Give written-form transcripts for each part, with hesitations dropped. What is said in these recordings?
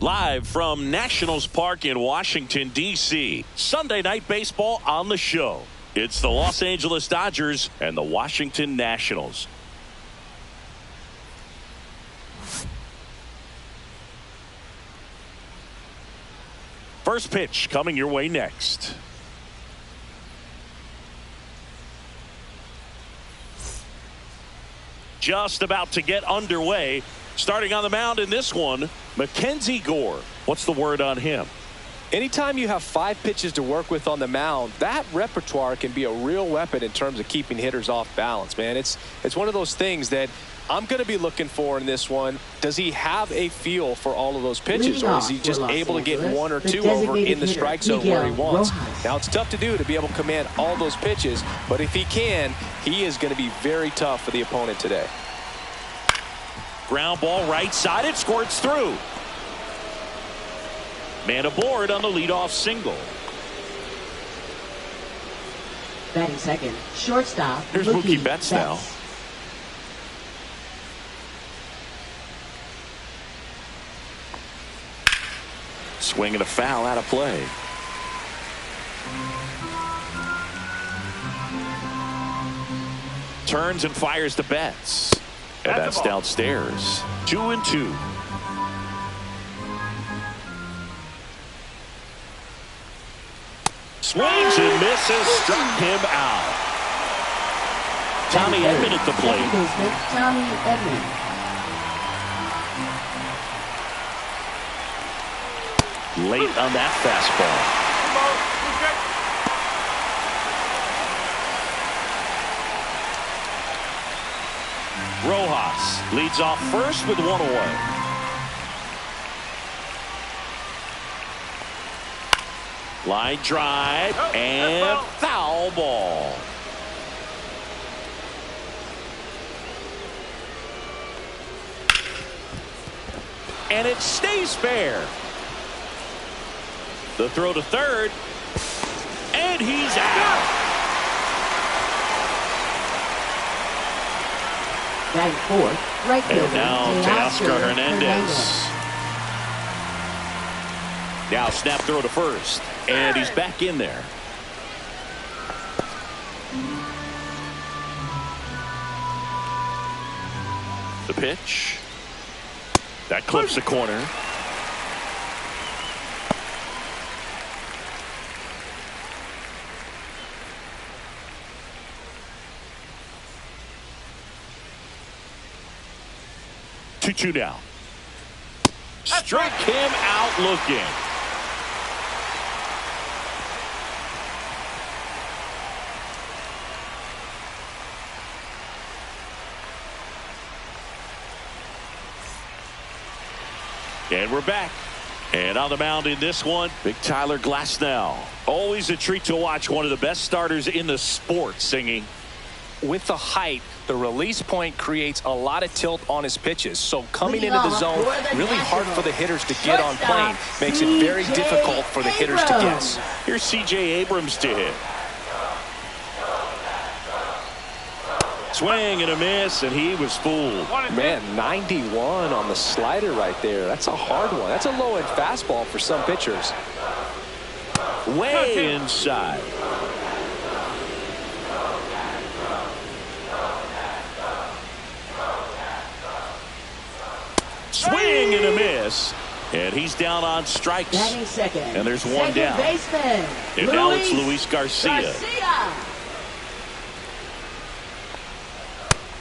Live from Nationals Park in Washington, D.C. Sunday Night Baseball on the show. It's the Los Angeles Dodgers and the Washington Nationals. First pitch coming your way next. Just about to get underway. Starting on the mound in this one, Mackenzie Gore. What's the word on him? Anytime you have 5 pitches to work with on the mound, that repertoire can be a real weapon in terms of keeping hitters off balance, man. It's one of those things that I'm going to be looking for in this one. Does he have a feel for all of those pitches, or is he just able to get 1 or 2 over in the strike zone where he wants? Now, it's tough to do to be able to command all those pitches, but if he can, he is going to be very tough for the opponent today. Ground ball right side. It squirts through. Man aboard on the leadoff single. Batting second, shortstop. Here's Mookie Betts now. Swing and a foul out of play. Turns and fires to Betts. And that's downstairs. 2-2. Swings and misses. Struck him out. Tommy Edman at the plate. Tommy Edman. Late on that fastball. Rojas leads off first with 1 away. Line drive and foul ball. And it stays fair. The throw to third. And he's out. Batting fourth, right fielder. And now Teoscar Hernandez. Now snap throw to first. And he's back in there. The pitch. That clips the corner. Two down. Struck him out looking. And we're back. And on the mound in this one, Big Tyler Glasnow. Always a treat to watch one of the best starters in the sport singing. With the height, the release point creates a lot of tilt on his pitches. So coming into the zone, really hard for the hitters to get on plane. Makes it very difficult for the hitters to guess. Here's C.J. Abrams to hit. Swing and a miss, and he was fooled. Man, 91 on the slider right there. That's a hard one. That's a low-end fastball for some pitchers. Way inside. Swing and a miss. And he's down on strikes. Second. And there's one down. Baseman, and now it's Luis Garcia.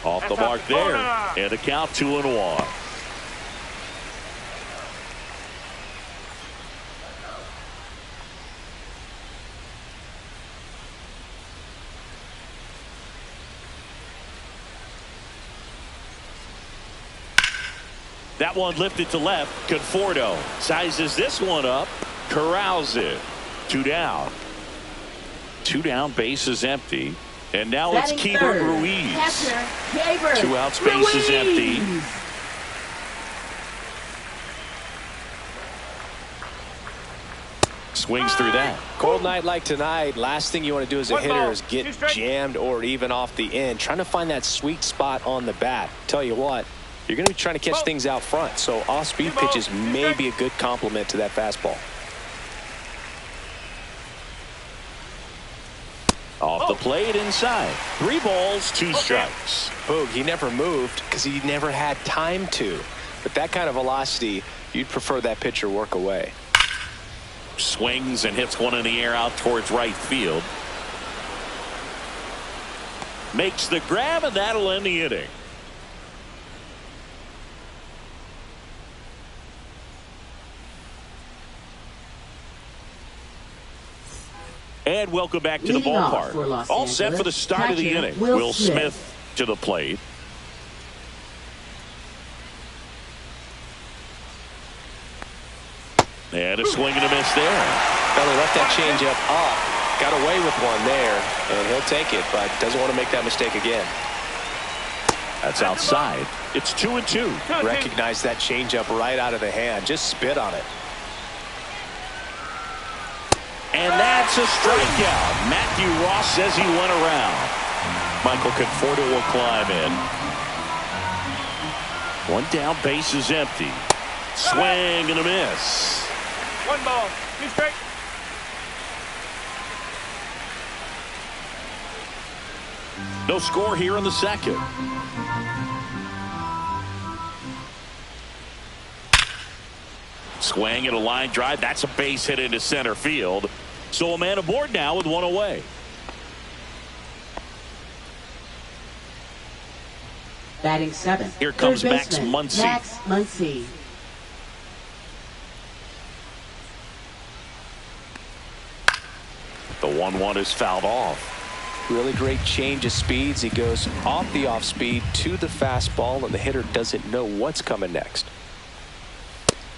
Off the mark there. And a count 2-1. That one lifted to left. Conforto sizes this one up. Corrals it. 2 down. 2 down, base is empty. And now it's Keibert Ruiz. Catcher, 2 outs, base is empty. Swings through that. Cold night like tonight, last thing you want to do as a hitter is get jammed or even off the end. Trying to find that sweet spot on the bat. Tell you what, you're going to be trying to catch things out front. So off-speed pitches may be a good complement to that fastball. Off the plate inside. 3 balls, 2 strikes. Boog, he never moved because he never had time to. But that kind of velocity, you'd prefer that pitcher work away. Swings and hits one in the air out towards right field. Makes the grab, and that'll end the inning. And welcome back to the ballpark. All set for the start of the inning. Will Smith to the plate. And a swing and a miss there. Fella left that changeup up. Got away with one there, and he'll take it, but doesn't want to make that mistake again. That's outside. It's 2-2. Recognize that changeup right out of the hand. Just spit on it. And that's a strikeout. Matthew Ross says he went around. Michael Conforto will climb in. 1 down, base is empty. Swing and a miss. 1 ball, 2 strikes. No score here in the second. Swing and a line drive. That's a base hit into center field. So a man aboard now with 1 away. Batting 7th. Here comes Third Max baseman, Muncy. Max Muncy. The 1-1 is fouled off. Really great change of speeds. He goes off the off speed to the fastball, and the hitter doesn't know what's coming next.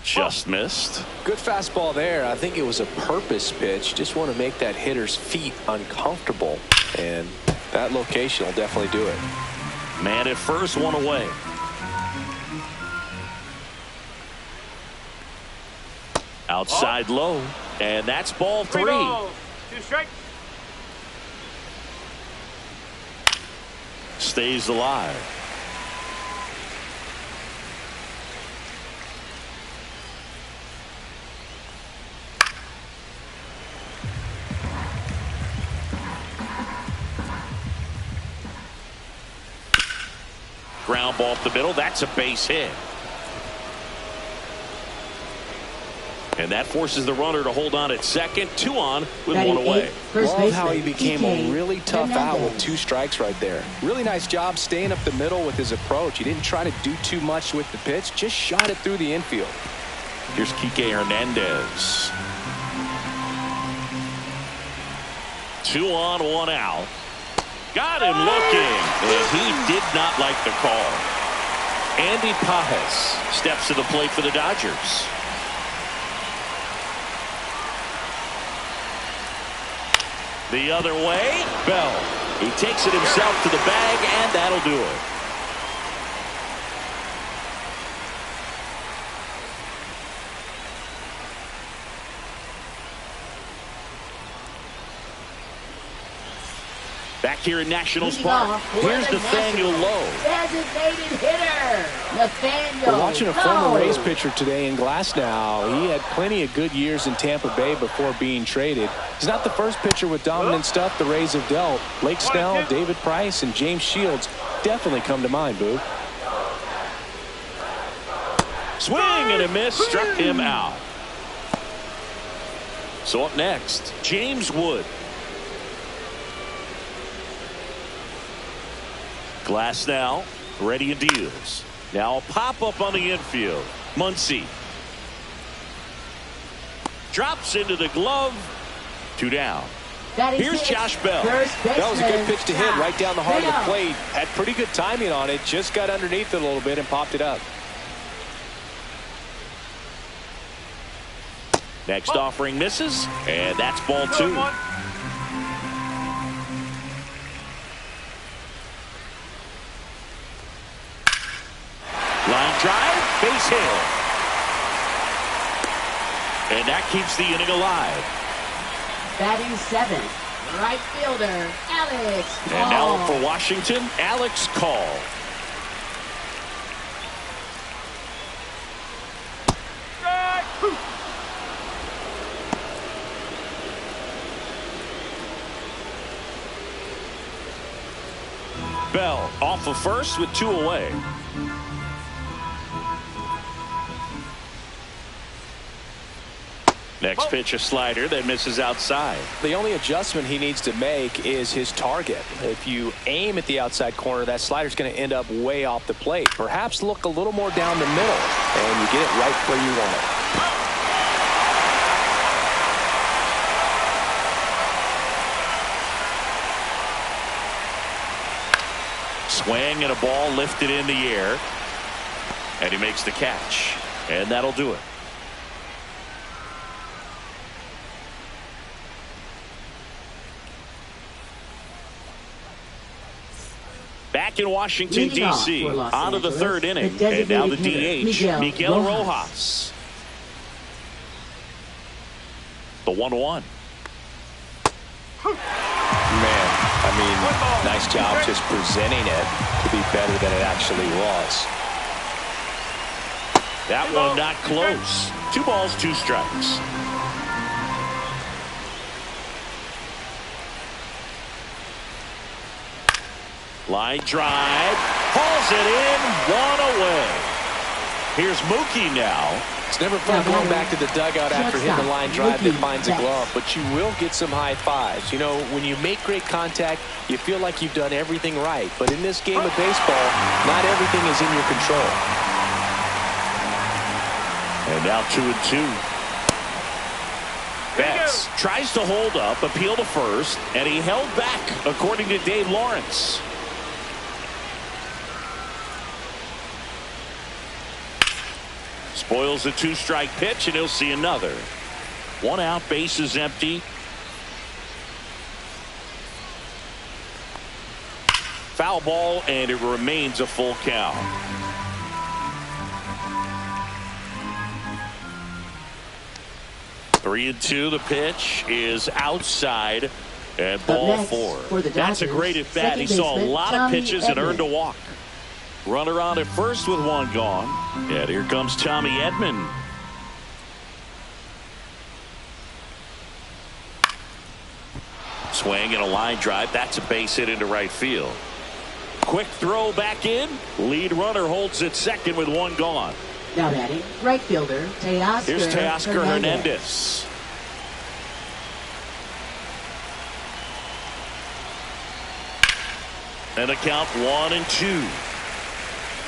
Just missed. Good fastball there. I think it was a purpose pitch. Just want to make that hitter's feet uncomfortable, and that location will definitely do it. Man at first, 1 away. Outside low, and that's ball 3. 3 balls, 2 strikes. Stays alive. Ground ball up the middle. That's a base hit. And that forces the runner to hold on at second. 2 on with 1 away. Love how he became a really tough out with 2 strikes right there. Really nice job staying up the middle with his approach. He didn't try to do too much with the pitch. Just shot it through the infield. Here's Kike Hernandez. 2 on, 1 out. Got him looking, and he did not like the call. Andy Pajes steps to the plate for the Dodgers. The other way, Bell. He takes it himself to the bag, and that'll do it. Back here in Nationals Park, here's Nathaniel Lowe. Designated hitter, Nathaniel We're watching a Lowe. former Rays pitcher today in Glasnow. He had plenty of good years in Tampa Bay before being traded. He's not the first pitcher with dominant stuff the Rays have dealt. Blake Snell, David Price, and James Shields definitely come to mind, Boo. Swing and a miss, struck him out. So up next, James Wood. Glass now, ready and deals. Now a pop-up on the infield. Muncy. Drops into the glove. 2 down. Here's Josh Bell. That was a good pitch to hit right down the heart of the plate. Had pretty good timing on it. Just got underneath it a little bit and popped it up. Next offering misses, and that's ball 2. Line drive, base hit. And that keeps the inning alive. Batting 7th, right fielder, Alex Call. And now for Washington, Alex Call. Bell off of first with 2 away. Next pitch, a slider that misses outside. The only adjustment he needs to make is his target. If you aim at the outside corner, that slider's going to end up way off the plate. Perhaps look a little more down the middle, and you get it right where you want it. Swing and a ball lifted in the air, and he makes the catch, and that'll do it. Back in Washington, D.C., on to the 3rd inning, and now the DH, Miguel Rojas. The 1-1. Man, I mean, nice job just presenting it to be better than it actually was. That one not close. 2 balls, 2 strikes. Line drive, hauls it in, 1 away. Here's Mookie now. It's never fun going back to the dugout after hitting a line drive that finds a glove, but you will get some high fives. You know, when you make great contact, you feel like you've done everything right. But in this game of baseball, not everything is in your control. And now 2-2. Betts tries to hold up, appeal to first, and he held back, according to Dave Lawrence. Spoils a 2-strike pitch, and he'll see another. 1 out, bases empty. Foul ball, and it remains a full count. Three and 2. The pitch is outside, and ball 4. That's a great at bat. He saw a lot of pitches and earned a walk. Runner on at first with 1 gone. And here comes Tommy Edman. Swing and a line drive. That's a base hit into right field. Quick throw back in. Lead runner holds at second with 1 gone. Now batting, right fielder, Teoscar. Here's Teoscar Hernandez. And a count 1-2.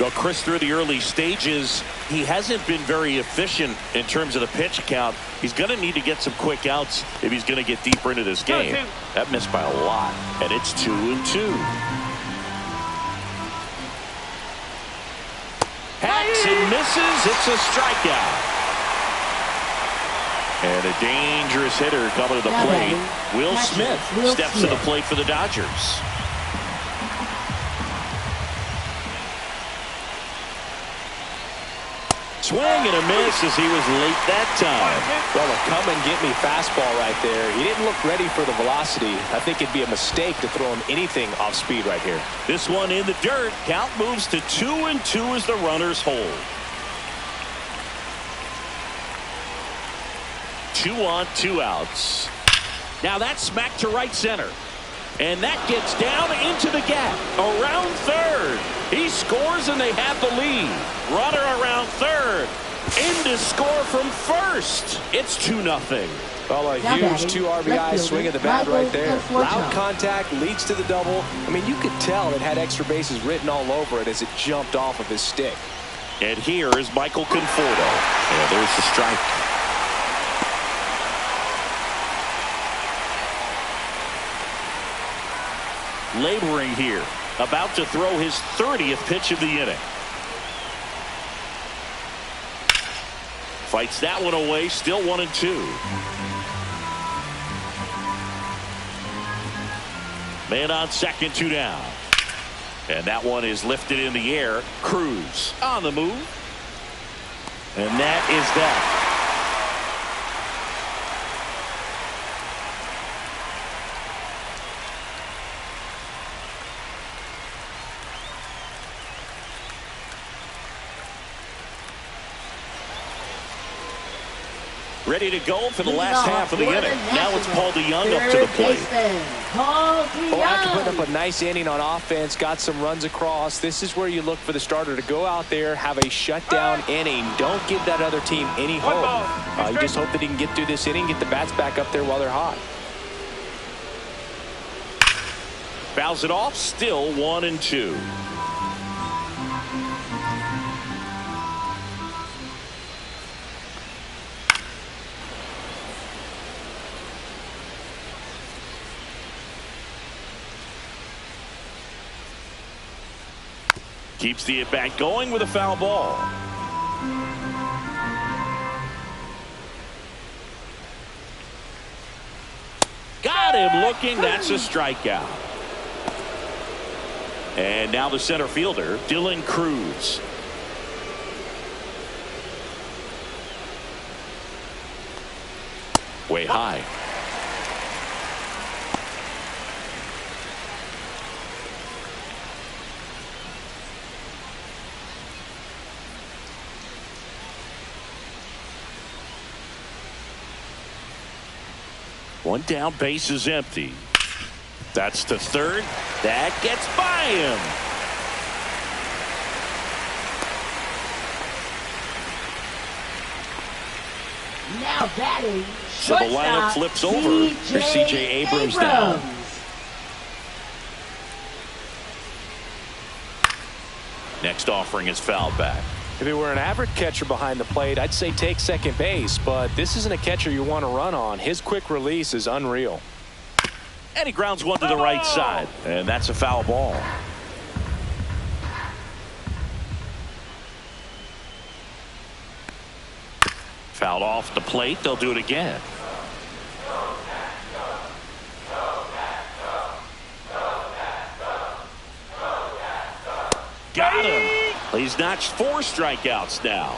Well, Chris, through the early stages, he hasn't been very efficient in terms of the pitch count. He's going to need to get some quick outs if he's going to get deeper into this game. That missed by a lot, and it's 2-2. Hacks and misses. It's a strikeout. And a dangerous hitter coming to the plate. Will Smith steps to the plate for the Dodgers. Swing and a miss as he was late that time. Well, a come and get me fastball right there. He didn't look ready for the velocity. I think it'd be a mistake to throw him anything off speed right here. This one in the dirt. Count moves to 2-2 as the runners hold. 2 on, 2 outs. Now that's smacked to right center. And that gets down into the gap. Around third. He scores and they have the lead. Runner around third. In to score from first. It's 2-0. Well, a huge 2 RBI swing of the bat right there. Loud contact leads to the double. I mean, you could tell it had extra bases written all over it as it jumped off of his stick. And here is Michael Conforto. And there's the strike. Laboring here, about to throw his 30th pitch of the inning. Fights that one away, still 1-2. Man on second, 2 down. And that one is lifted in the air. Cruz on the move. And that is that. Ready to go for the last half of the inning. Now it's Paul DeYoung up to the plate. Well, after putting up a nice inning on offense, got some runs across, this is where you look for the starter to go out there, have a shutdown inning. Don't give that other team any hope. You just hope that he can get through this inning, get the bats back up there while they're hot. Fouls it off, still 1-2. Keeps the at-bat going with a foul ball. Got him looking. That's a strikeout. And now the center fielder, Dylan Cruz. Way high. One down, base is empty. That's to third. That gets by him. Now batting. So the lineup flips over. There's C.J. Abrams now. Next offering is fouled back. If it were an average catcher behind the plate, I'd say take second base, but this isn't a catcher you want to run on. His quick release is unreal. And he grounds one to the right side, and that's a foul ball. Fouled off the plate. They'll do it again. Got him. He's notched 4 strikeouts now.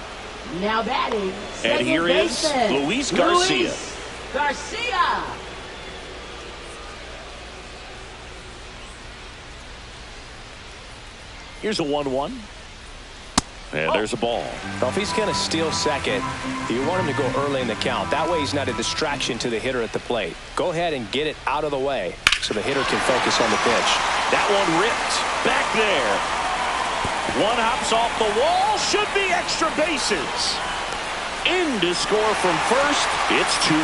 Now batting. And here is Luis Garcia. Garcia. Here's a 1-1. And there's a ball. Well, if he's going to steal second, you want him to go early in the count. That way he's not a distraction to the hitter at the plate. Go ahead and get it out of the way so the hitter can focus on the pitch. That one ripped back there. One hops off the wall. Should be extra bases. In to score from first. It's 2-1.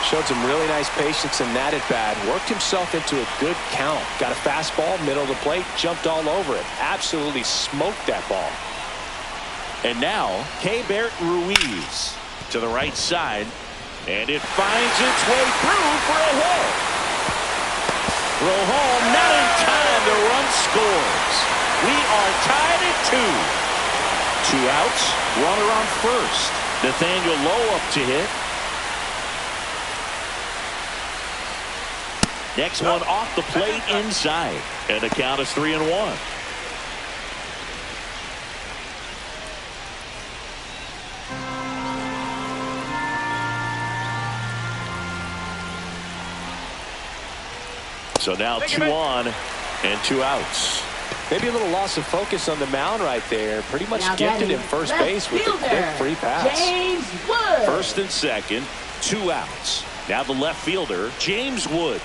Showed some really nice patience in that at bat. Worked himself into a good count. Got a fastball, middle of the plate, jumped all over it. Absolutely smoked that ball. And now, Keibert Ruiz to the right side. And it finds its way through for a hit. Rojo not in time. The run scores. We are tied at 2. 2 outs. Runner on first. Nathaniel Lowe up to hit. Next one off the plate inside. And the count is 3-1. So now 2 on and 2 outs. Maybe a little loss of focus on the mound right there. Pretty much gifted him first base with a quick free pass. James Wood. First and second, 2 outs. Now the left fielder, James Wood.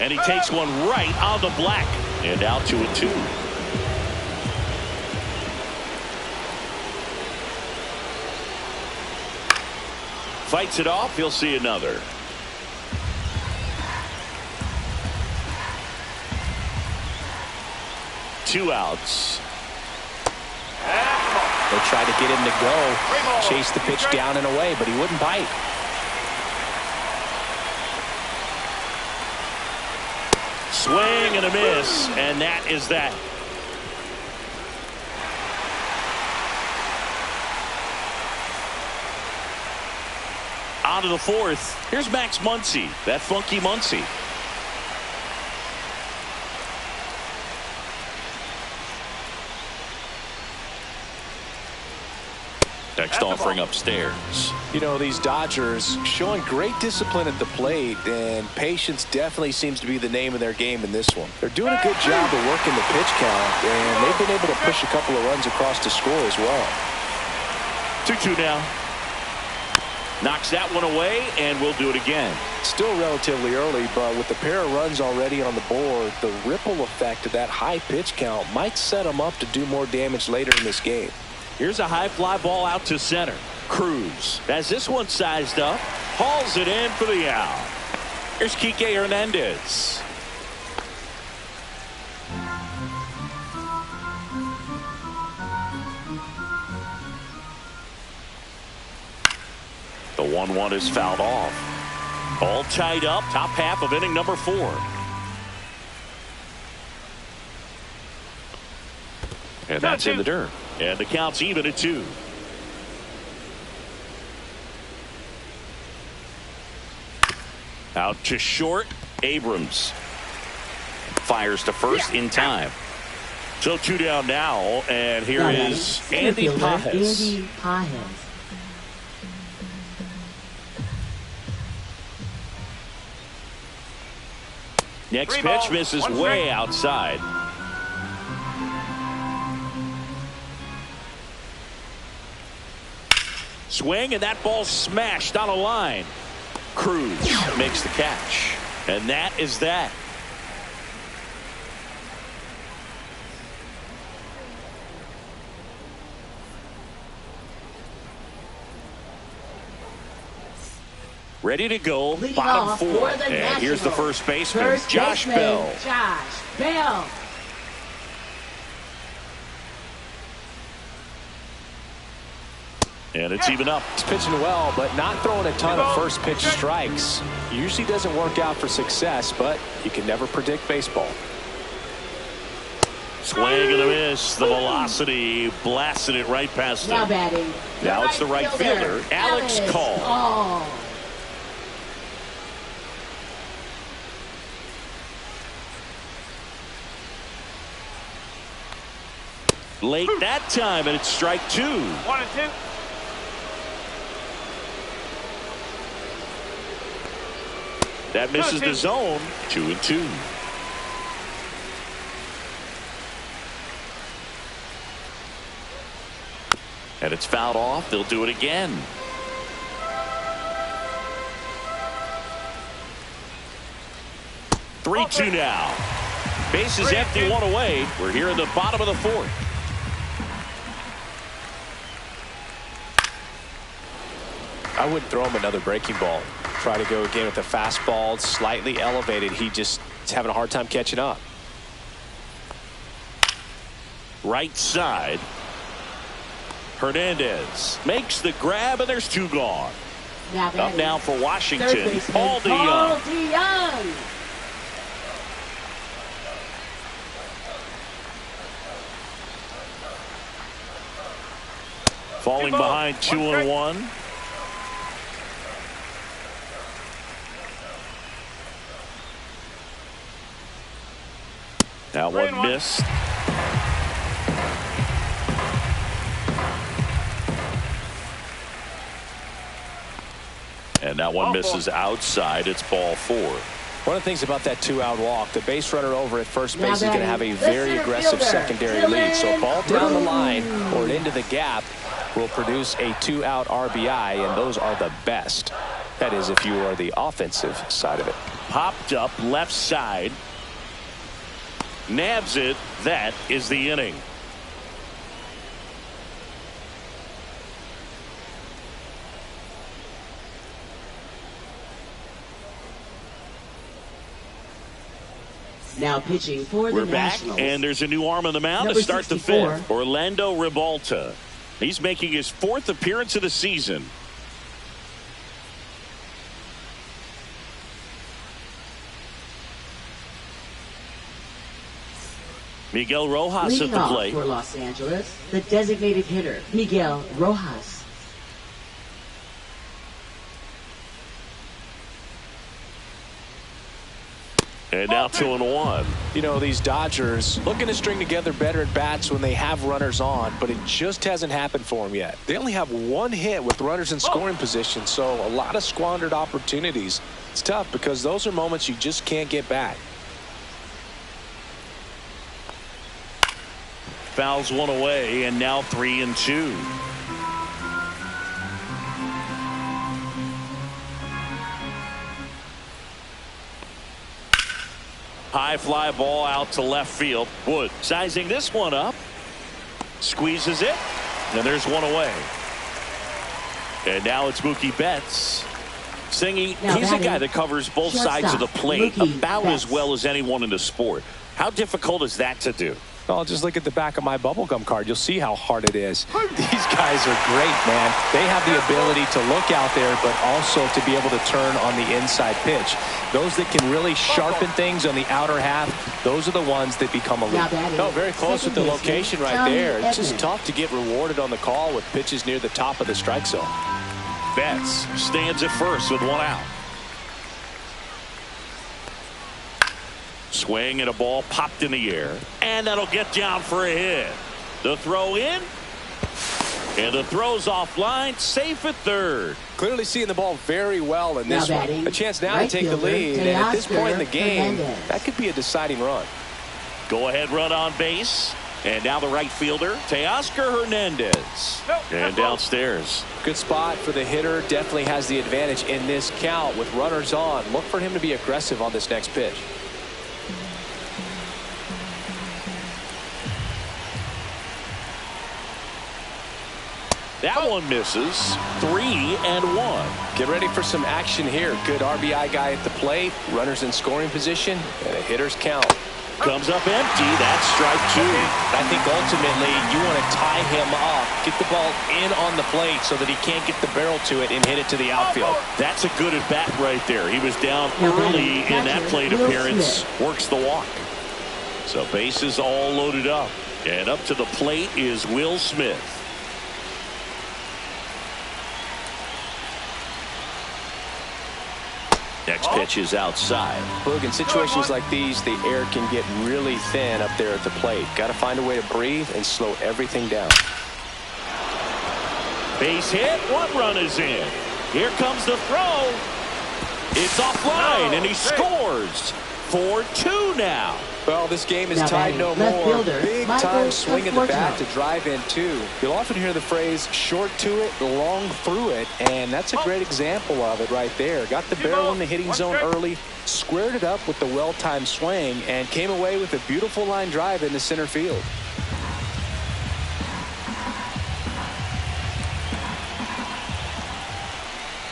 And he takes one right on the black. And out 2-2. Fights it off. He'll see another. Two outs. They tried to get him to go. Chase the pitch down and away, but he wouldn't bite. Swing and a miss, and that is that. On to the fourth. Here's Max Muncy, that funky Muncy. Next offering upstairs. You know, these Dodgers showing great discipline at the plate, and patience definitely seems to be the name of their game in this one. They're doing a good job of working the pitch count, and they've been able to push a couple of runs across to score as well. 2-2 now. Knocks that one away, and we'll do it again. Still relatively early, but with the pair of runs already on the board, the ripple effect of that high pitch count might set them up to do more damage later in this game. Here's a high fly ball out to center. Cruz has this one sized up, hauls it in for the out. Here's Kike Hernandez. The 1-1 is fouled off. All tied up, top half of inning number 4. And that's in the dirt. And the count's even at 2. Out to short. Abrams fires to first in time. So 2 down now, and here is Andy Pages. Next pitch misses way outside. Swing, and that ball smashed on a line. Cruz makes the catch. And that is that. Ready to go, bottom 4. And here's the first baseman, Josh Bell. Josh Bell. And it's even up. He's pitching well, but not throwing a ton of first pitch strikes. Usually doesn't work out for success, but you can never predict baseball. Swing and a miss. The velocity blasted it right past him. Now batting. Now it's the right fielder, Alex Call. Late that time, and it's strike 2. 1-2. That misses the zone. 2-2. And it's fouled off. They'll do it again. Three, 2 now. Base is empty, 1 away. We're here in the bottom of the 4th. I wouldn't throw him another breaking ball. Try to go again with a fastball, slightly elevated. He's having a hard time catching up. Right side. Hernandez makes the grab, and there's 2 gone. Up now for Washington, Paul DeYoung. Falling behind 2-1. That one missed. And that one misses outside. It's ball 4. One of the things about that 2-out walk, the base runner over at first base is going to have a very aggressive secondary lead. So a ball down the line or into the gap will produce a 2-out RBI, and those are the best. That is, if you are the offensive side of it. Popped up left side. Nabs it. That is the inning. Now pitching for the We're back, Nationals. and there's a new arm on the mound to start the 5th. Orlando Ribalta. He's making his 4th appearance of the season. Miguel Rojas at the plate. For Los Angeles, the designated hitter, Miguel Rojas. And now 2-1. You know, these Dodgers looking to string together better at bats when they have runners on, but it just hasn't happened for them yet. They only have 1 hit with runners in scoring position, so a lot of squandered opportunities. It's tough because those are moments you just can't get back. Fouls 1 away, and now 3-2. High fly ball out to left field. Wood sizing this one up. Squeezes it. And there's one away. And now it's Mookie Betts. Singy, he's a guy that covers both sides of the plate about as well as anyone in the sport. How difficult is that to do? Well, just look at the back of my bubblegum card. You'll see how hard it is. These guys are great, man. They have the ability to look out there, but also to be able to turn on the inside pitch. Those that can really sharpen things on the outer half, those are the ones that become elite. No, very close with the location right there. It's just tough to get rewarded on the call with pitches near the top of the strike zone. Betts stands at first with one out. Swing and a ball popped in the air. And that'll get down for a hit. The throw in. And the throw's offline. Safe at third. Clearly seeing the ball very well in this one. A chance now to take the lead. And at this point in the game, that could be a deciding run. Go ahead run on base. And now the right fielder, Teoscar Hernandez. And downstairs. Good spot for the hitter. Definitely has the advantage in this count with runners on. Look for him to be aggressive on this next pitch. That one misses. 3-1. Get ready for some action here. Good RBI guy at the plate. Runners in scoring position. And a hitter's count. Comes up empty. That's strike two. I think ultimately you want to tie him up, get the ball in on the plate so that he can't get the barrel to it and hit it to the outfield. That's a good at bat right there. He was down early in that plate appearance. Works the walk. So bases all loaded up. And up to the plate is Will Smith. Next pitch is outside. Look, in situations like these, the air can get really thin up there at the plate. Got to find a way to breathe and slow everything down. Base hit. One run is in. Here comes the throw. It's offline, and he scores. 4-2 now. Well, this game is tied no more. Big time swing at the bat to drive in two. You'll often hear the phrase short to it, long through it, and that's a great example of it right there. Got the barrel in the hitting zone early, squared it up with the well-timed swing, and came away with a beautiful line drive into center field.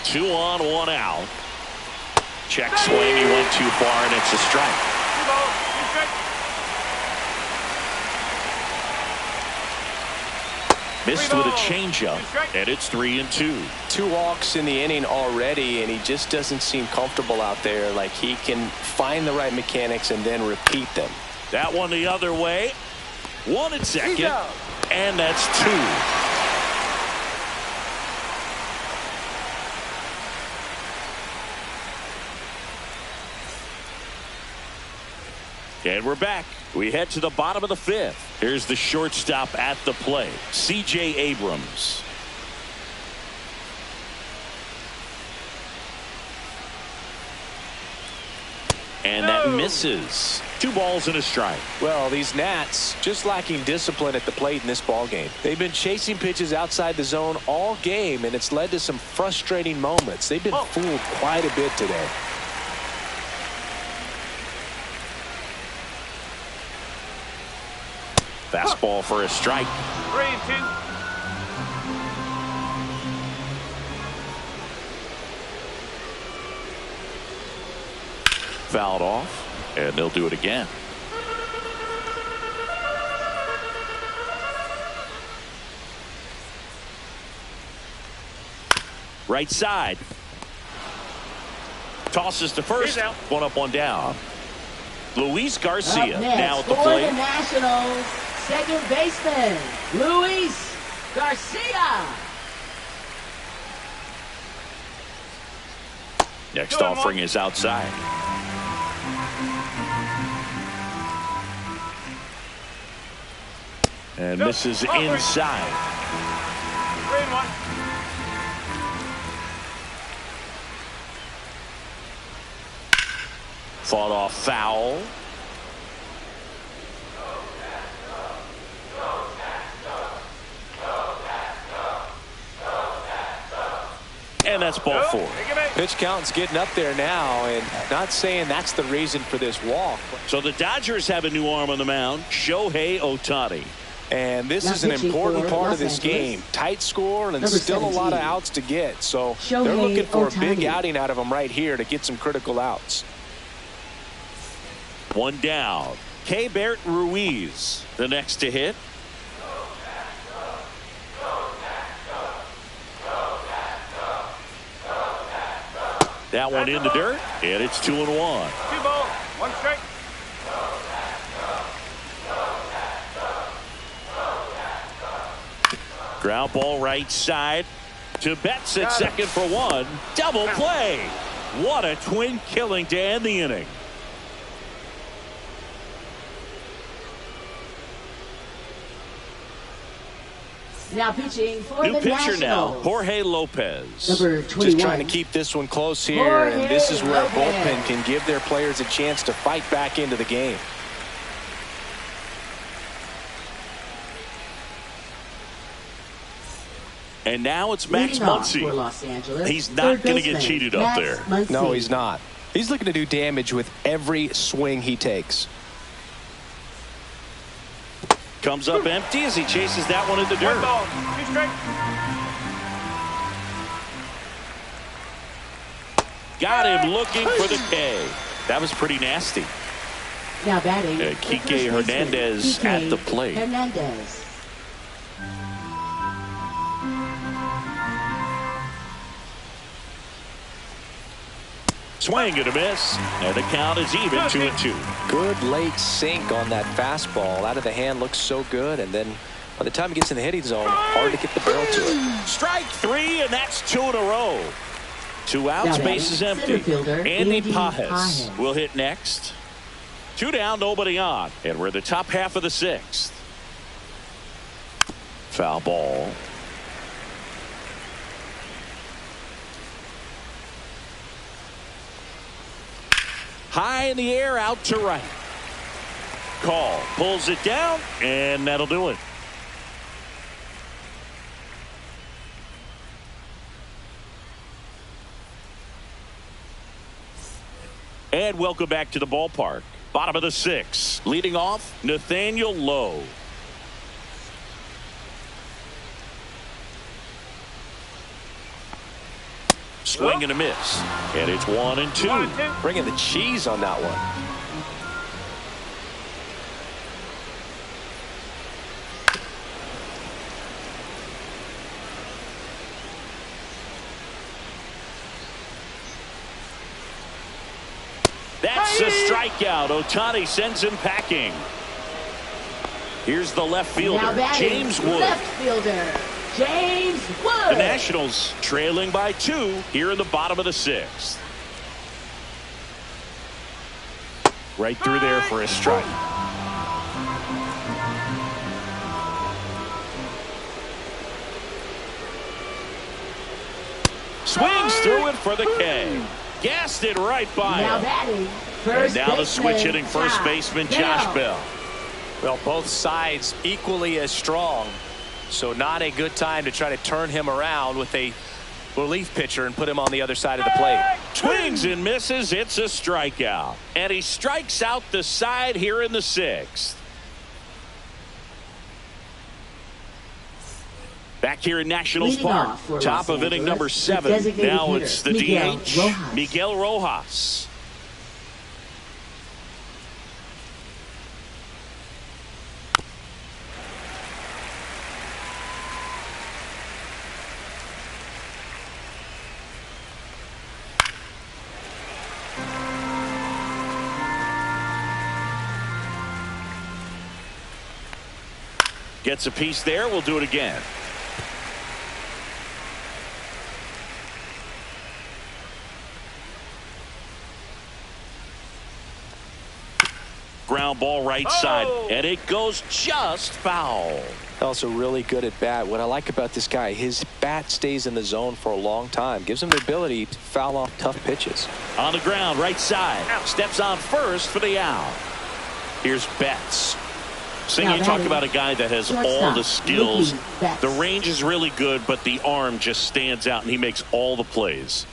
Two on, one out. Check swing. He went too far, and it's a strike. Missed with a changeup, and it's 3-2. 2 walks in the inning already, and he just doesn't seem comfortable out there. Like he can find the right mechanics and then repeat them. That one the other way. 1 at second, and that's 2. And we're back. We head to the bottom of the 5th. Here's the shortstop at the plate, C.J. Abrams. And that misses. 2 balls and a strike. Well, these Nats just lacking discipline at the plate in this ball game. They've been chasing pitches outside the zone all game, and it's led to some frustrating moments. They've been fooled quite a bit today. Fastball for a strike. 3-2. Fouled off, and they'll do it again. Right side. Tosses to first. 1 up, 1 down. Luis Garcia now at the plate. For the Nationals, second baseman, Luis Garcia. Next offering is outside. And misses inside. 3-1. Fought off foul. And that's ball 4. Pitch count's getting up there now, and not saying that's the reason for this walk. So the Dodgers have a new arm on the mound, Shohei Ohtani. And this is an important part of this game. Tight score and still a lot of outs to get. So they're looking for a big outing out of him right here to get some critical outs. 1 down. Keibert Ruiz, the next to hit. That one in the dirt, and it's 2-1. 2 balls, 1 strike. Ground ball right side to Betts at second for 1. Double play. What a twin killing to end the inning. Now pitching for New the pitcher now, Nationals. Jorge Lopez. Number 21. Just trying to keep this one close here, and this is where a bullpen can give their players a chance to fight back into the game. And now it's Max Leading off for Muncy. Los Angeles, He's not going to get baseman, cheated up Max there. Muncy. No, he's not. He's looking to do damage with every swing he takes. Comes up empty as he chases that one in the 1 dirt. ball, 2 strike. Got him looking for the K. That was pretty nasty. Now batting, the Kike first baseman, Hernandez Kike at the plate. Hernandez. Swing and a miss, and the count is even 2-2. Good late sink on that fastball. Out of the hand looks so good, and then by the time he gets in the hitting zone, hard to get the barrel to it. Strike 3, and that's 2 in a row. 2 outs, Now bases batting, empty. center fielder, Andy Andy Pajes Pajes. will hit next. 2 down, nobody on, and we're the top half of the 6th. Foul ball. High in the air, out to right. Call, pulls it down, and that'll do it. And welcome back to the ballpark. Bottom of the 6th. Leading off, Nathaniel Lowe. Swing and a miss. And it's 1-2. 1-2. Bringing the cheese on that one. That's a strikeout. Ohtani sends him packing. Here's the left Now fielder, batting, James Wood. left fielder, James Wood. The Nationals trailing by 2 here in the bottom of the 6th. Right through there for a strike. Swings through it for the K. Gassed it right by Now him. batting, And first now the baseman, switch hitting first Josh baseman Josh Bell. Well, both sides equally as strong. So not a good time to try to turn him around with a relief pitcher and put him on the other side of the plate. Swings and misses. It's a strikeout. And he strikes out the side here in the 6th. Back here in Nationals Leading Park, off for top Los of inning Angeles, number the 7. designated Now hitter, it's the Miguel DH, Rojas. Miguel Rojas. Gets a piece there. We'll do it again. Ground ball right side, and it goes just foul. Also really good at bat. What I like about this guy, his bat stays in the zone for a long time. Gives him the ability to foul off tough pitches. On the ground, right side. Steps on first for the out. Here's Betts. So Now you talk batting, about a guy that has all shortstop, the skills. Mookie Betts. The range is really good, but the arm just stands out, and he makes all the plays.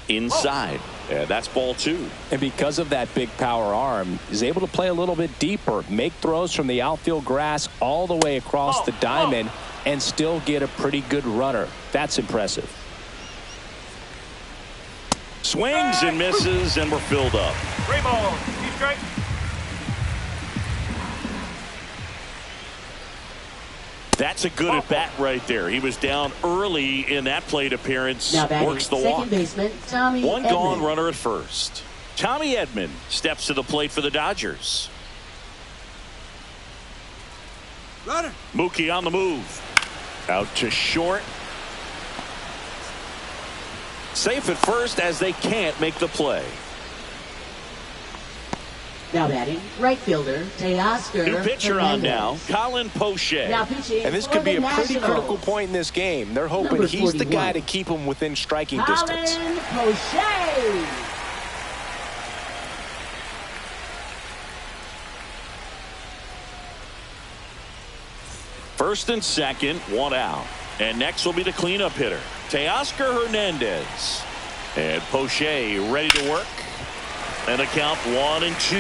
Inside. Yeah, that's ball 2. And because of that big power arm, he's able to play a little bit deeper, make throws from the outfield grass all the way across the diamond, and still get a pretty good runner. That's impressive. Swings and misses, and we're filled up. 3 balls. 2 strikes. That's a good at bat right there. He was down early in that plate appearance. Now batting, Works the walk. second baseman, Tommy One Edman. gone, runner at first. Tommy Edman steps to the plate for the Dodgers. Runner. Mookie on the move. Out to short. Safe at first as they can't make the play. Now batting, right fielder, Teoscar New pitcher on Hernandez. now, Colin Poche. Now pitching And this for could be the a pretty Nationals, critical point in this game. They're hoping Number he's the 41. guy to keep them within striking distance. Colin Poche. First and second, 1 out. And next will be the cleanup hitter, Teoscar Hernandez. And Poche ready to work. And a count 1-2.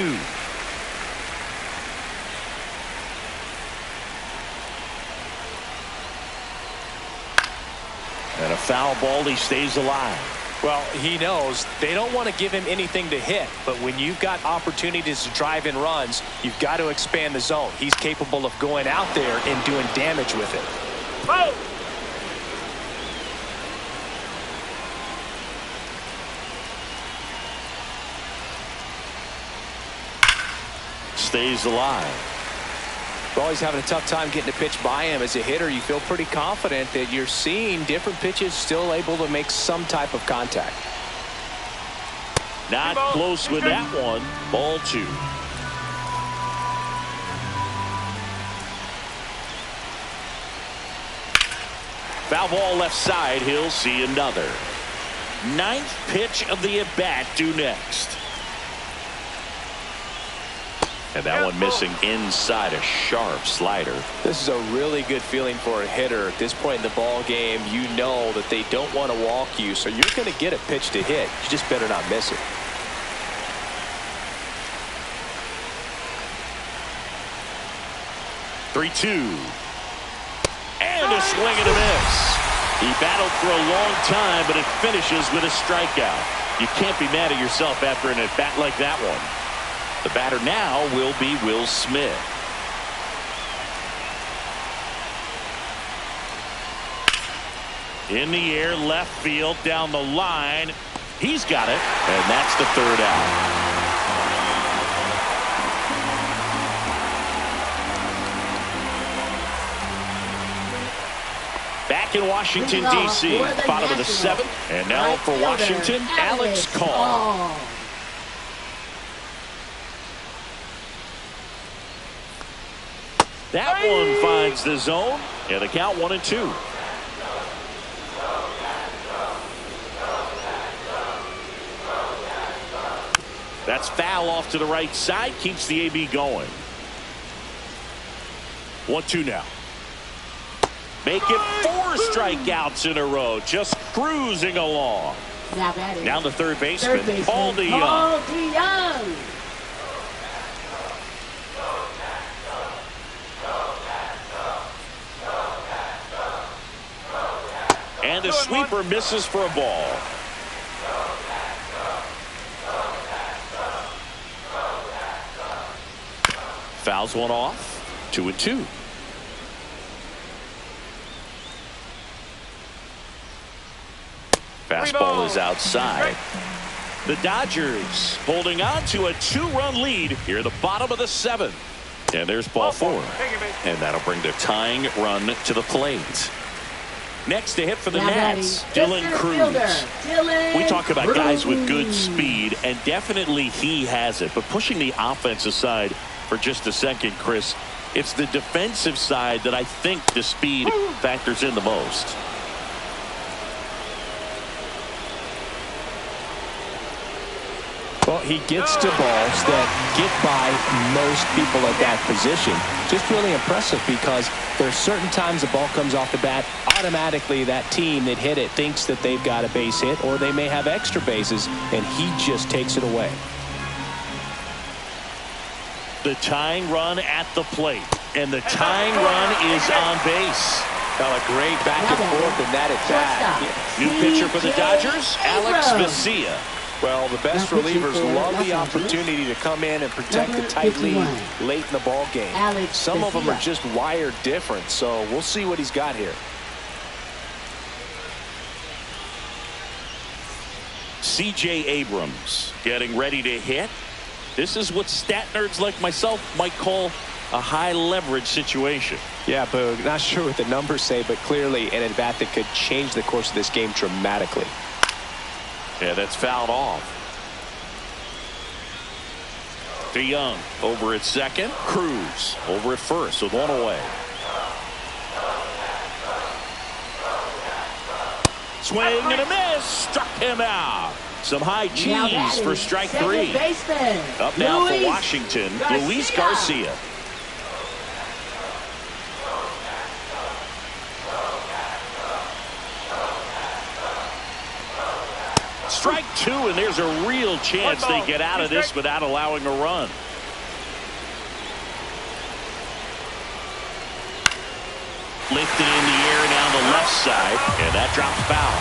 And a foul ball, he stays alive. Well, he knows they don't want to give him anything to hit, but when you've got opportunities to drive in runs, you've got to expand the zone. He's capable of going out there and doing damage with it. Oh. Stays alive. Well, he's having a tough time getting a pitch by him. As a hitter, you feel pretty confident that you're seeing different pitches still able to make some type of contact. Not close with that one. Ball 2. Foul ball left side. He'll see another. 9th pitch of the at-bat due next. And that one missing inside, a sharp slider. This is a really good feeling for a hitter. At this point in the ball game, you know that they don't want to walk you, so you're going to get a pitch to hit. You just better not miss it. Three-two. And a swing and a miss. He battled for a long time, but it finishes with a strikeout. You can't be mad at yourself after an at-bat like that one. The batter now will be Will Smith. In the air, left field, down the line. He's got it, and that's the 3rd out. Back in Washington, D.C., bottom of the 7th. And now Right for fielder, Washington, Alex Call. That one finds the zone, and the count 1-2. That's foul off to the right side, keeps the AB going. 1-2 now. Make it 4 strikeouts in a row, just cruising along. Now batting, Now the third baseman, Paul DeYoung. Paul DeYoung. And a sweeper misses for a ball. Fouls one off. 2-2. Fastball is outside. The Dodgers holding on to a 2-run lead here at the bottom of the 7th. And there's ball 4. And that'll bring the tying run to the plate. Next to hit for the Now Nats, batting, Dylan center Cruz. fielder, Dylan We talk about guys with good Cruz. speed, and definitely he has it. But pushing the offense aside for just a second, Chris, it's the defensive side that I think the speed factors in the most. Well, he gets to balls that get by most people at that position. Just really impressive because there are certain times the ball comes off the bat, automatically that team that hit it thinks that they've got a base hit or they may have extra bases, and he just takes it away. The tying run at the plate, and the tying run is on base. Got a great back and forth in that at bat. New pitcher for the Dodgers, Alex Vesia. Well, the best relievers love the opportunity to come in and protect the tight lead late in the ball game. Some of them are just wired different, so we'll see what he's got here. C.J. Abrams getting ready to hit. This is what stat nerds like myself might call a high leverage situation. Yeah, Boog, not sure what the numbers say, but clearly an at-bat that could change the course of this game dramatically. Yeah, that's fouled off. DeYoung over at second. Cruz over at first with one away. Swing and a miss. Struck him out. Some high cheese for strike three. Up now for Washington, Luis Garcia. Strike two, and there's a real chance they get out of this without allowing a run. Lifted in the air down the left side, and that drops foul.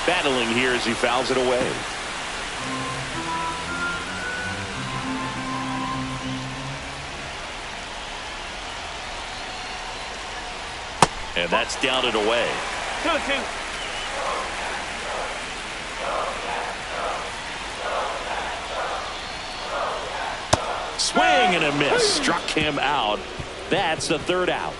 Battling here as he fouls it away. And that's down and away. 2-2. Swing and a miss. Struck him out. That's the third out.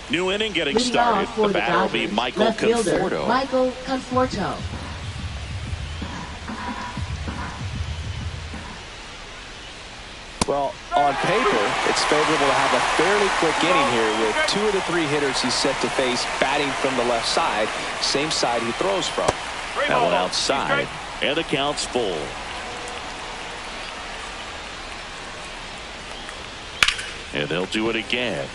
New inning getting started. The batter will be Michael Conforto. Michael Conforto. Well, on paper, it's favorable to have a fairly quick inning here with two of the three hitters he's set to face batting from the left side, same side he throws from. That one outside, and the count's full. And they'll do it again.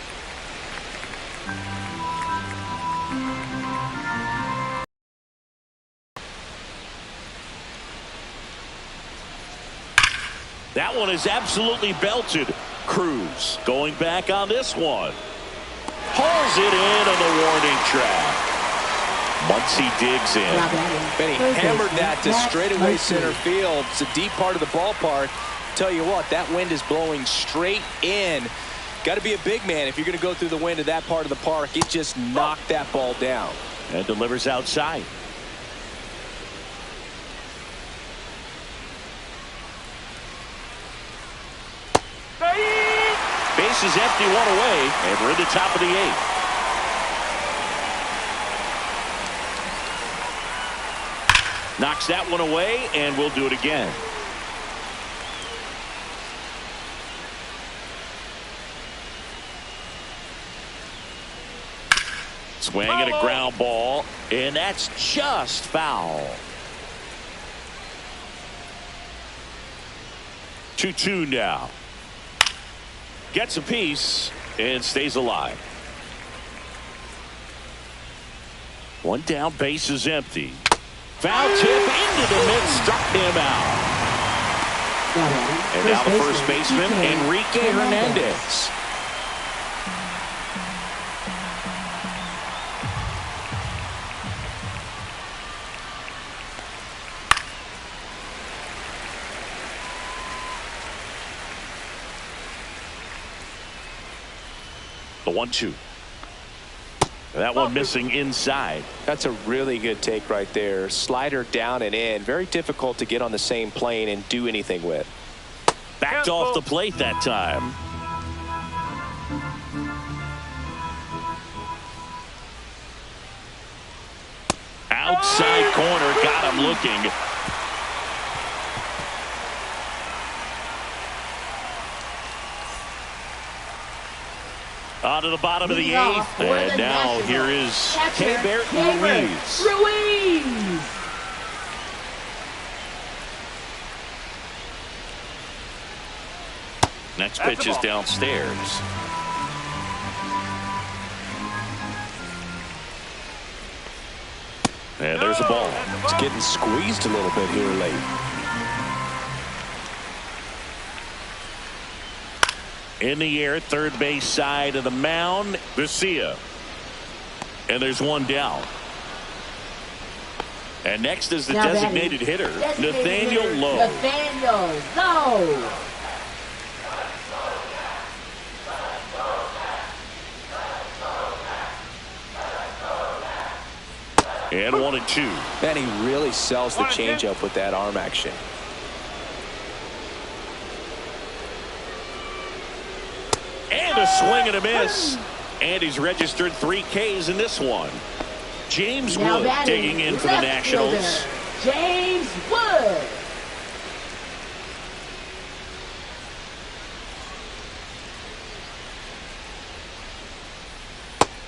That one is absolutely belted. Cruz going back on this one. Hauls it in on the warning track. Once he digs in. Benny hammered that to straightaway center field. It's a deep part of the ballpark. Tell you what, that wind is blowing straight in. Got to be a big man if you're going to go through the wind of that part of the park. It just knocked that ball down. And delivers outside. Base is empty, one away, and we're in the top of the eighth. Knocks that one away, and we'll do it again. Swing and a ground ball, and that's just foul. 2-2 now. Gets a piece and stays alive. One down, base is empty. Foul tip into the mid, struck him out. And now the first baseman, Enrique Hernandez. The 1-2. That one missing inside. That's a really good take right there. Slider down and in. Very difficult to get on the same plane and do anything with. Backed off the plate that time. outside corner, got him looking. On to the bottom of the 8th, and now here is Keibert Ruiz. Next pitch is downstairs. And there's a ball. It's getting squeezed a little bit here late. In the air, third base side of the mound, Garcia. And there's one down. And next is the designated hitter, Nathaniel Lowe. Nathaniel Lowe. And 1-2. Man, he really sells the changeup with that arm action. And a swing and a miss. And he's registered 3 Ks in this one. James Wood digging in for the Nationals. James Wood.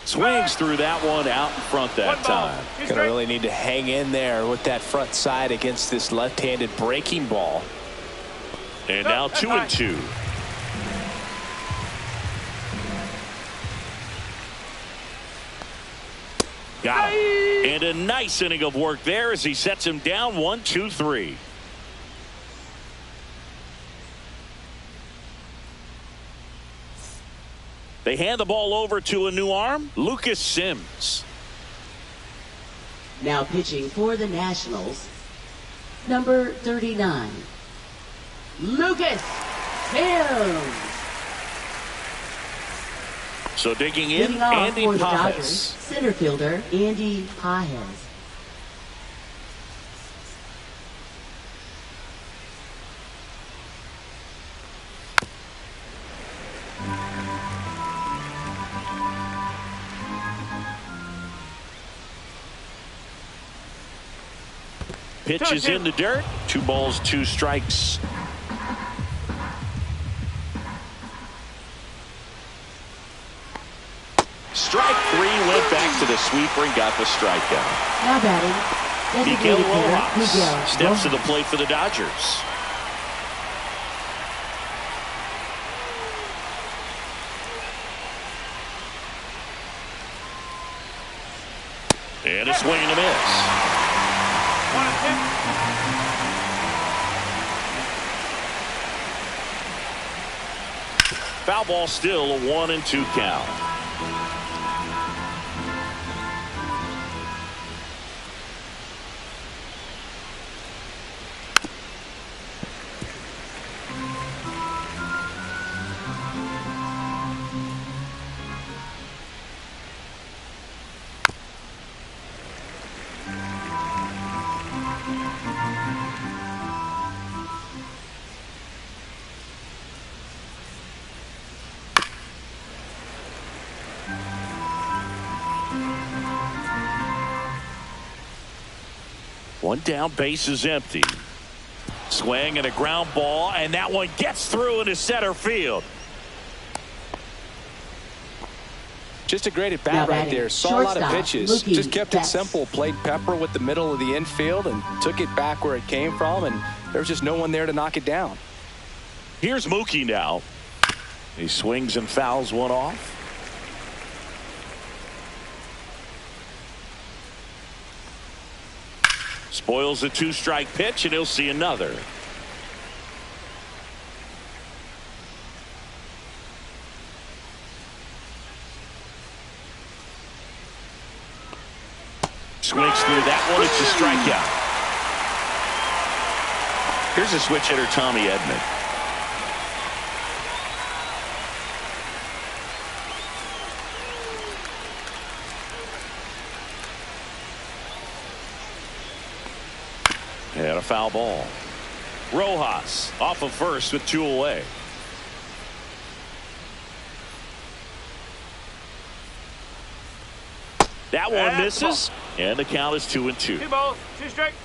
Swings through that one out in front that time. Gonna really need to hang in there with that front side against this left-handed breaking ball. And now 2-2. Got him. And a nice inning of work there as he sets him down 1-2-3. They hand the ball over to a new arm, Lucas Sims. Now pitching for the Nationals, number 39, Lucas Sims. So digging in, Leading off Andy for the Dodgers, Pajes. center fielder Andy Pajes. Pitch is in the dirt. 2 balls, 2 strikes. Strike 3, went back to the sweeper and got the strikeout. Now batting, Miguel designated hitter Rojas Miguel steps to the plate for the Dodgers. And a swing and a miss. Foul ball, still a 1-2 count. One down, base is empty. Swing and a ground ball, and that one gets through into center field. Just a great at bat right there. Saw a lot of pitches. Just kept it simple. Played pepper with the middle of the infield and took it back where it came from, and there's just no one there to knock it down. Here's Mookie now. He swings and fouls one off. Spoils a 2-strike pitch, and he'll see another. Swings through that one. It's a strikeout. Here's a switch hitter, Tommy Edman. And a foul ball. Rojas off of first with 2 away. That one misses, and the count is 2-2. 2 balls, 2 strikes.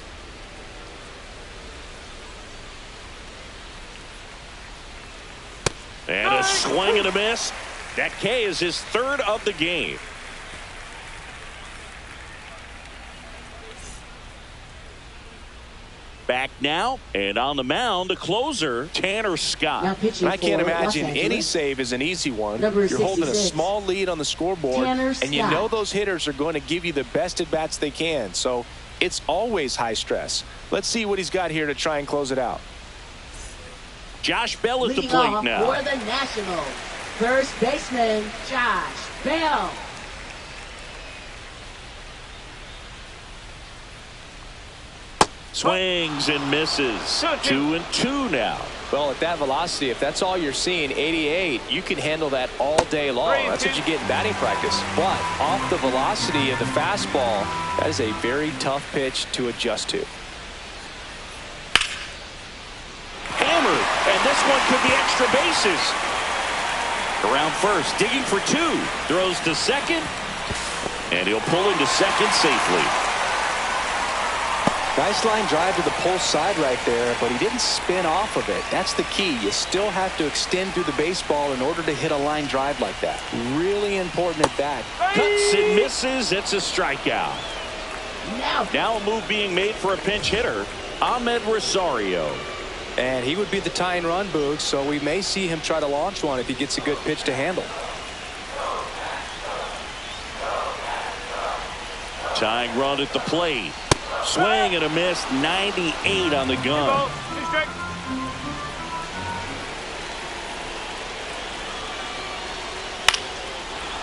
And a swing and a miss. That K is his 3rd of the game. Back now, and on the mound, the closer, Tanner Scott. I can't imagine any save is an easy one. You're holding a small lead on the scoreboard, and you know those hitters are going to give you the best at-bats they can. So it's always high stress. Let's see what he's got here to try and close it out. Josh Bell at the plate now. For the Nationals, first baseman Josh Bell. Swings and misses. 2-2 now. Well, at that velocity, if that's all you're seeing, 88, you can handle that all day long. That's what you get in batting practice. But off the velocity of the fastball, that is a very tough pitch to adjust to. Hammered, and this one could be extra bases. Around first, digging for 2. Throws to second, and he'll pull into second safely. Nice line drive to the pull side right there, but he didn't spin off of it. That's the key. You still have to extend through the baseball in order to hit a line drive like that. Really important at bat. Cuts and misses. It's a strikeout. Now a move being made for a pinch hitter, Ahmed Rosario. And he would be the tying run, Boog, so we may see him try to launch one if he gets a good pitch to handle. Tying run at the plate. Swing and a miss. 98 on the gun. 2 balls, 2 strikes.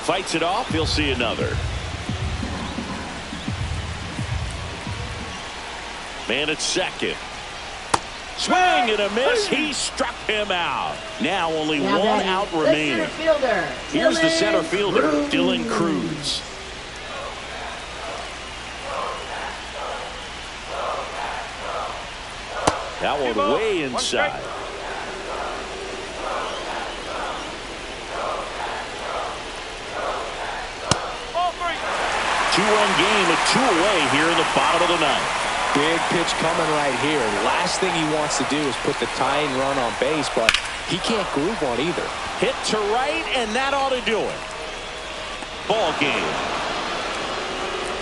Fights it off. He'll see another. Man at second. Swing and a miss. He struck him out. Now only one out remaining. Here's the center fielder, Dylan Cruz. That one way inside. 2-1 game at 2 away here in the bottom of the 9th. Big pitch coming right here. Last thing he wants to do is put the tying run on base, but he can't groove one either. Hit to right, and that ought to do it. Ball game.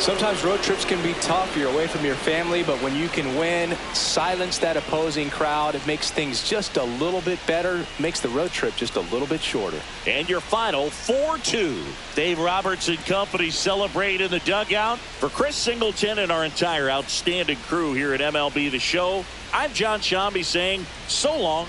Sometimes road trips can be tough. You're away from your family, but when you can win, silence that opposing crowd, it makes things just a little bit better, makes the road trip just a little bit shorter. And your final 4-2. Dave Roberts and company celebrate in the dugout. For Chris Singleton and our entire outstanding crew here at MLB The Show, I'm John Shambi saying so long